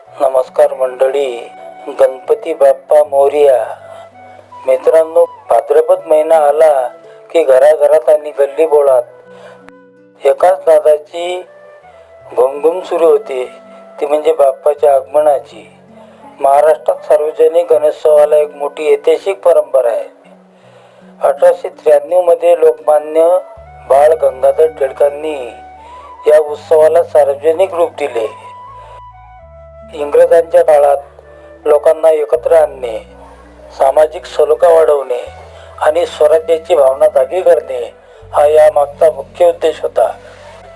नमस्कार मंडळी. गणपती बाप्पा मोरया. मित्रांनो, भाद्रपद महिना आला की घराघरात आणि गल्ली बोळात एकाच नादाची घुमघुम सुरू होते, ती म्हणजे बाप्पाच्या आगमनाची. महाराष्ट्रात सार्वजनिक गणेशोत्सवाला एक मोठी ऐतिहासिक परंपरा आहे. 1893 मध्ये लोकमान्य बाळ गंगाधर टिळकांनी या उत्सवाला सार्वजनिक रूप दिले. इंग्रजांच्या काळात लोकांना एकत्र आणणे, सामाजिक सलोखा वाढवणे आणि स्वराज्याची भावना जागी करणे हा यामागचा मुख्य उद्देश होता.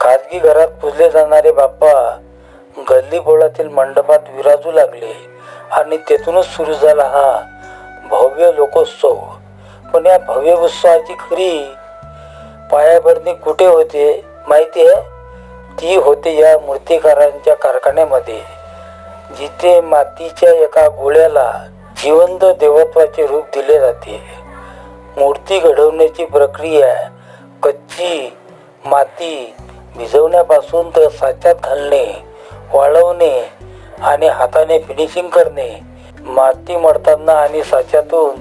खाजगी घरात पूजले जाणारे बाप्पा गल्ली बोळातील मंडपात विराजू लागले आणि तेथूनच सुरू झाला हा भव्य लोकोत्सव. पण या भव्य उत्सवाची खरी पायाभरणी कुठे होते माहिती आहे? ती होते या मूर्तिकारांच्या कारखान्यामध्ये, जिथे मातीच्या एका गोळ्याला जिवंत देवत्वाचे रूप दिले जाते. मूर्ती घडवण्याची प्रक्रिया कच्ची माती भिजवण्यापासून तर साच्यात घालणे, वाळवणे आणि हाताने फिनिशिंग करणे. माती मळताना आणि साच्यातून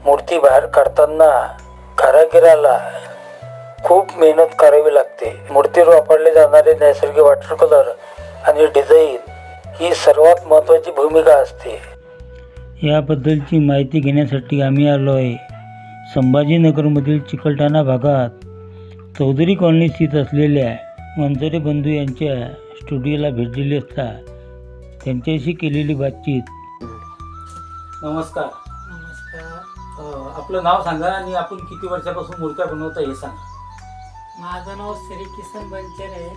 मूर्ती बाहेर काढताना कारागिराला खूप मेहनत करावी लागते. मूर्तीवर वापरले जाणारे नैसर्गिक वॉटर कलर आणि डिझाईन ही सर्वात महत्त्वाची भूमिका असते. याबद्दलची माहिती घेण्यासाठी आम्ही आलो आहे संभाजीनगरमधील चिकलठाणा भागात चौधरी कॉलनी स्थित असलेल्या वंजारे बंधू यांच्या स्टुडिओला भेट दिली असता त्यांच्याशी केलेली बातचीत. नमस्कार. नमस्कार. आपलं नाव सांगा आणि आपण किती वर्षापासून मूर्त्या बनवता हे सांगा. माझं नाव श्री किसन बनचर आहे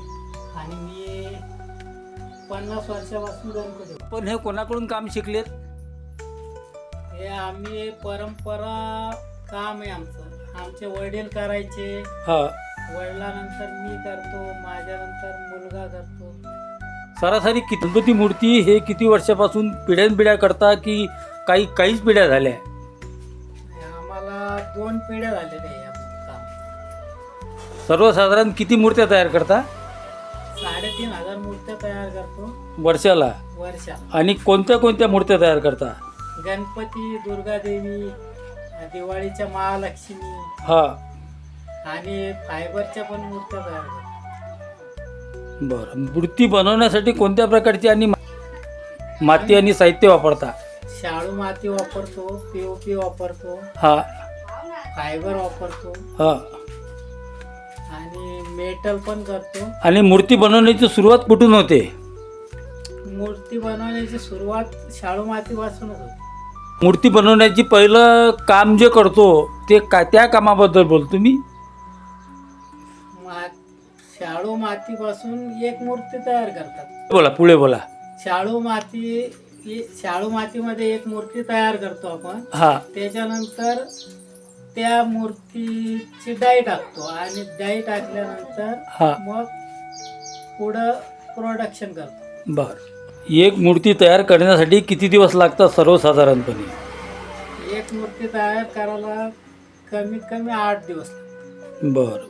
आणि मी 50 वर्षापासून गणपती. पण हे कोणाकडून काम शिकलेत? हे आम्ही परंपरा काम आहे आमचं. आमचे वडील करायचे, हा. वडिलानंतर मी करतो, माझ्यानंतर मुलगा करतो. सरासरी गणपती मूर्ती हे किती वर्षापासून पिढ्यानपिढ्या करता की काहीच पिढ्या झाल्या? आम्हाला 2 पिढ्या झालेल्या आहे या काम. सर्वसाधारण किती मूर्त्या तयार करता? 3,500 मूर्त्या तयार करतो वर्षाला. वर्षाला. आणि कोणत्या कोणत्या मूर्त्या तयार करता? गणपती, दुर्गादेवी, दिवाळीच्या महालक्ष्मी हा. आणि फायबरच्या पण मूर्त्या तयार करतो. बरं. मूर्ती बनवण्यासाठी कोणत्या प्रकारची आणि माती आणि साहित्य वापरता? शाळू माती वापरतो, पीओपी वापरतो, हा. फायबर वापरतो हा. आणि मेटल पण करतो. आणि मूर्ती बनवण्याची सुरुवात कुठून होते? मूर्ती बनवण्याची सुरुवात शाळू मातीपासूनच होती. मूर्ती बनवण्याची पहिलं काम जे करतो ते त्या कामाबद्दल बोलतो मी. शाळू मातीपासून एक मूर्ती तयार करतात. बोला, पुढे बोला. शाळू मातीमध्ये एक मूर्ती तयार करतो आपण. हा. त्याच्यानंतर त्या मूर्तीची डाई टाकतो आणि डाई टाकल्यानंतर हा. मग पुढं प्रोडक्शन करतो. बर. एक मूर्ती तयार करण्यासाठी किती दिवस लागतात सर्वसाधारणपणे? एक मूर्ती तयार करायला कमीत कमी 8 दिवस लागतात. बरं.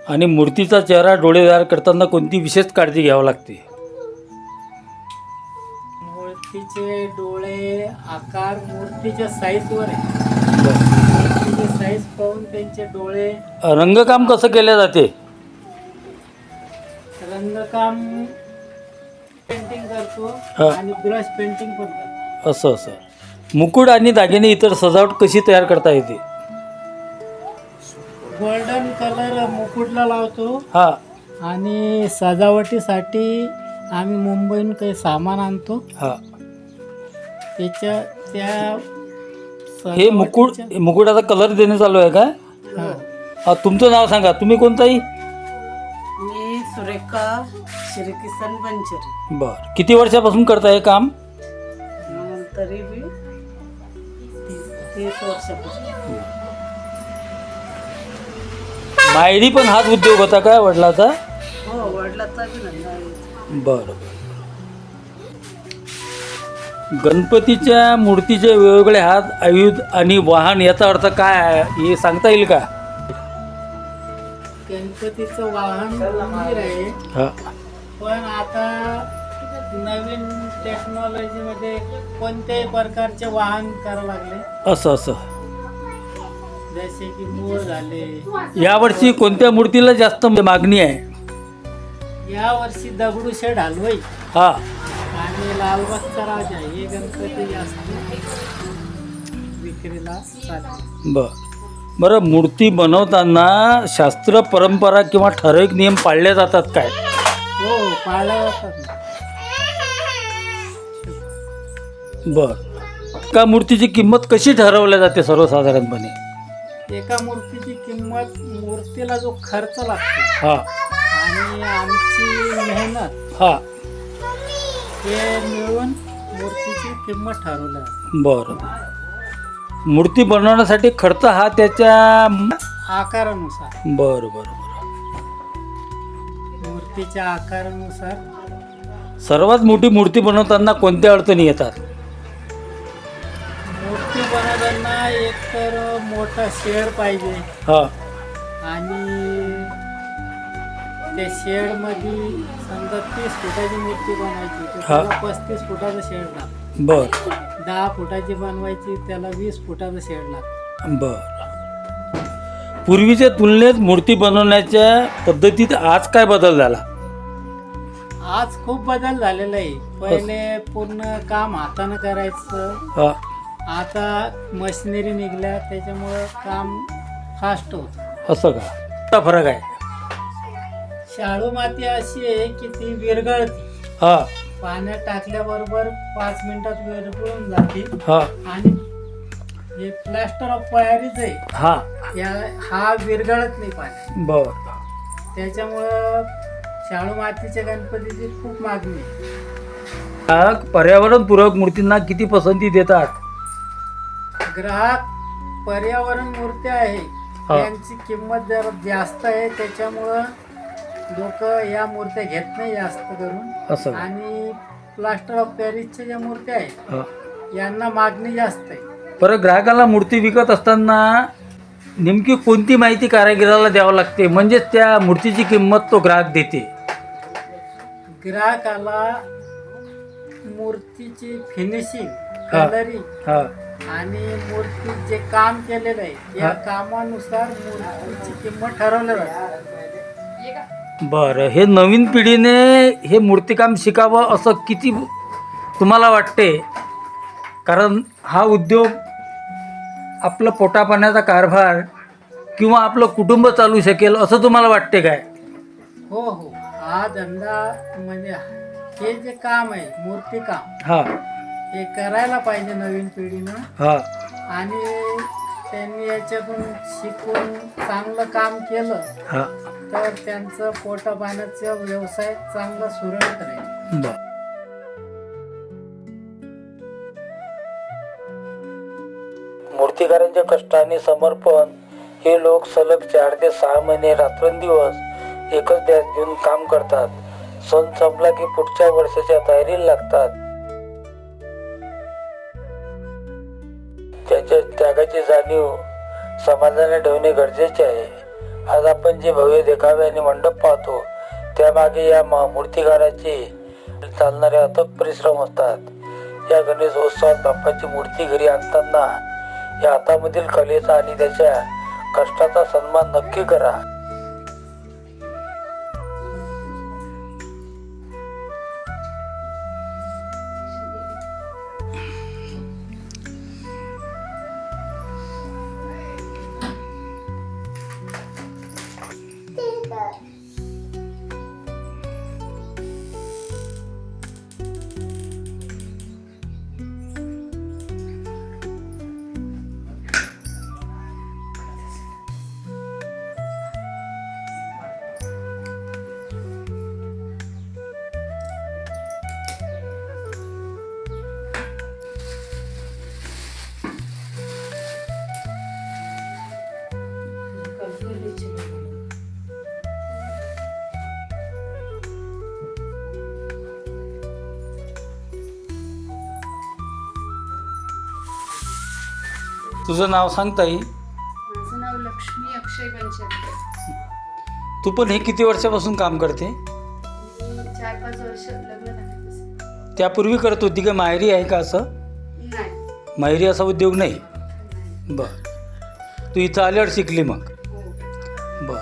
आणि मूर्तीचा चेहरा, डोळे तयार करताना कोणती विशेष काळजी घ्यावी लागते? मूर्तीचे डोळे आकार मूर्तीच्या साईजवर आहे. मूर्तीचे साईज पाहून त्यांचे डोळे. रंगकाम कसं केलं जाते? रंगकाम पेंटिंग करतो आणि ब्रश पेंटिंग पण करतो. असं. मुकुट आणि दागिने इतर सजावट कशी तयार करता येते? गोल्डन कलर मुकुटला लावतो. हा. आणि सजावटीसाठी आम्ही मुंबईहून काही सामान आणतो. हा. त्या हे मुकुटाचा कलर देणे चालू आहे का? हा. तुमचं नाव सांगा. तुम्ही कोणताही? मी सुरेखा श्रीकिसन बनचरी. बर. किती वर्षापासून करता हे काम? तरी बी 30 वर्षापासून. मायडी पण हाच उद्योग होता का वडिलाचा? हो, वडिलाचा बी धंदा आहे. बरं. गणपतीच्या मूर्तीचे वेगवेगळे हात, आयुध आणि वाहन याचा अर्थ काय आहे हे सांगता येईल का? गणपतीचं वाहन मंदिर आहे. हा. पण आता नवीन टेक्नॉलॉजीमध्ये कोणत्याही प्रकारचे वाहन करावं लागले, असं असं. जसे की मोर झाले. यावर्षी कोणत्या मूर्तीला जास्त मागणी आहे? यावर्षी दगडूशेठ हलवाई हा. आणि लालबागचा राजा हे गणपती जास्त विक्रीला चालले. बरं, मूर्ती बनवताना शास्त्र, परंपरा किंवा ठराविक नियम पाळले जातात काय? हो, पाळल्या जातात ना. एका मूर्तीची किंमत कशी ठरवल्या जाते सर्वसाधारणपणे? एका मूर्तीची किंमत, मूर्तीला जो खर्च लागतो हा आणि आमची मेहनत हा. हे मिळून मूर्तीची किंमत ठरवली जाते. बरं. मूर्ती बनवण्यासाठी खर्च हा त्याच्या आकारानुसार, बरं बरं बरं. मूर्तीच्या आकारानुसार. सर्वात मोठी मूर्ती बनवताना कोणत्या अडचणी येतात? मूर्ती बनवताना एक तर मोठा शेड पाहिजे हा आणि त्या शेडमध्ये समजा 30 फुटाची मूर्ती बनवायची तर हा. त्याला 35 फुटाचं शेड लागतं. बरं 10 फुटाची बनवायची त्याला 20 फुटाचं शेड लागतं. बरं. पूर्वीच्या तुलनेत मूर्ती बनवण्याच्या पद्धतीत आज काय बदल झाला? आज खूप बदल झालेला आहे. पहिले पूर्ण काम हातानं करायचं, हा. आता मशिनरी निघल्या त्याच्यामुळं काम फास्ट होतं. असं का? काय फरक आहे? शाळू माती अशी आहे की ती विरघळती, हा पाण्यात टाकल्याबरोबर 5 मिनिटात विरघळून जाते. हा आणि हे प्लॅस्टर ऑफ पॅरिस आहे, हा. हा विरघळत नाही पाण्यात. बरं. त्याच्यामुळं शाळू मातीच्या गणपतीची खूप मागणी आहे. पर्यावरणपूरक मूर्तींना किती पसंती देतात? ग्राहक पर्यावरण मूर्ती आहे हा. त्यांची किंमत जरा जास्त आहे, त्याच्यामुळं लोक या मूर्त्या घेत नाही जास्त करून. असं का? आणि प्लास्टर ऑफ पॅरिसच्या ज्या मूर्त्या आहेत हा. यांना मागणी जास्त आहे. बरं, ग्राहकाला मूर्ती विकत असताना नेमकी कोणती माहिती कारागिराला द्यावं लागते म्हणजेच त्या मूर्तीची किंमत तो ग्राहक देते? ग्राहकाला मूर्तीची फिनिशिंग, हा. कलरिंग हा आणि मूर्ती जे काम केलेलं आहे या हा. कामानुसार मूर्तीची किंमत ठरवली जाते. बरं. हे नवीन पिढीने हे मूर्तिकाम शिकावं असं किती तुम्हाला वाटते? कारण हा उद्योग आपलं पोटापाण्याचा कारभार किंवा आपलं कुटुंब चालू शकेल असं तुम्हाला वाटते काय? हो हो, हा धंदा म्हणजे हे जे काम आहे मूर्तिकाम हा हे करायला पाहिजे नवीन पिढीनं. हा आणि त्यांनी याच्यातून शिकून चांगलं काम केलं हा. तर त्यांचं पोटापाण्याचा व्यवसाय चांगला सुरळीत राहील. बरं. मूर्तिकारांचे कष्ट आणि समर्पण हे लोक सलग 4 ते 6 महिने रात्रंदिवस एकच ध्यास घेऊन काम करतात. सण संपला की पुढच्या वर्षाच्या तयारीला लागतात. त्यांच्या त्यागाची जाणीव समाजाने ठेवणे गरजेचे आहे. आज आपण जे भव्य देखावे आणि मंडप पाहतो त्यामागे या मूर्तिकाराचे चालणारे अथक परिश्रम असतात. या गणेशोत्सवात बाप्पाची मूर्ती घरी आणताना या हातामधील कलेचा आणि त्याच्या कष्टाचा सन्मान नक्की करा. तुझं नाव सांग ताई. माझं नाव लक्ष्मी अक्षय पंचायत. तू पण हे किती वर्षापासून काम करते? मी 4-5 वर्ष लग्न झाल्यापासून. त्यापूर्वी करत होती का? माहेरी आहे का असं? नाही. माहेरी असा उद्योग नाही. बर, तू इथं आल्यावर शिकली मग? हो. बर.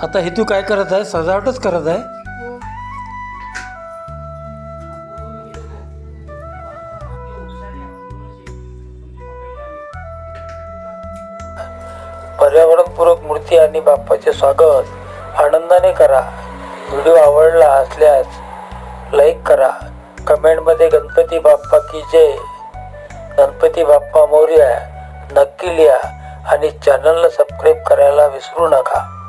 आता हे तू काय करत आहे? सजावटच करत आहे? हो. पर्यावरणपूरक मूर्ती आणि बाप्पाचे स्वागत आनंदाने करा. व्हिडिओ आवडला असल्यास लाईक करा. कमेंटमध्ये गणपती बाप्पा की जय, गणपती बाप्पा मोरया नक्की लिहा आणि चॅनलला सबस्क्राईब करायला विसरू नका.